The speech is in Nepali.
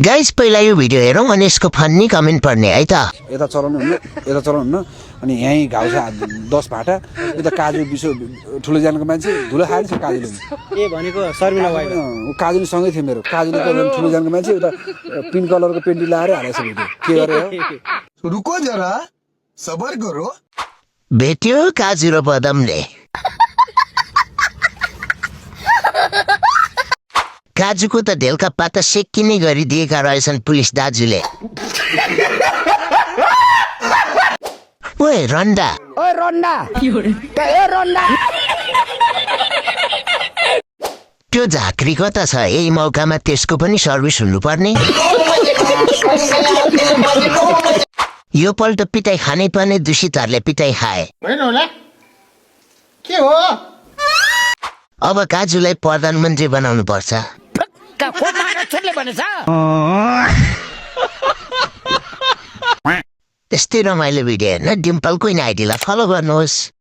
गाइस पहिला यो भिडियो हेरौँ अनि यसको फन्नी कमेन्ट पढ्ने है त। यता चलाउनु हुन्न अनि यहीँ घाउ छ 10 भाटा यता काजु बिसो ठुलो जानको मान्छे धुलो खाएन छ काजुले ए भनेको शर्मिला वाइ ऊ काजुले सँगै थियो मेरो काजुले त ठुलो जानको मान्छे उता पिङ्क कलरको पेन्टी लाएर हालेछ भिडियो के गरे हो रुको जरा सबर करो भेट्यो काजु र बदमले। काजुको त ढेलका पाता सेक्किने गरी दिएका रहेछन् पुलिस दाजुले। ओए रन्डा त्यो झाँक्री कता छ? यही मौकामा त्यसको पनि सर्भिस हुनुपर्ने। यो पल्ट पिटाइ खानै पर्ने दूषितहरूले पिटाइ खाए। के हो अब काजुलाई प्रधानमन्त्री बनाउनु पर्छ। त्यस्तै रमाइलो भिडियो हेर्न डिम्पलको आइडीलाई फलो गर्नुहोस्।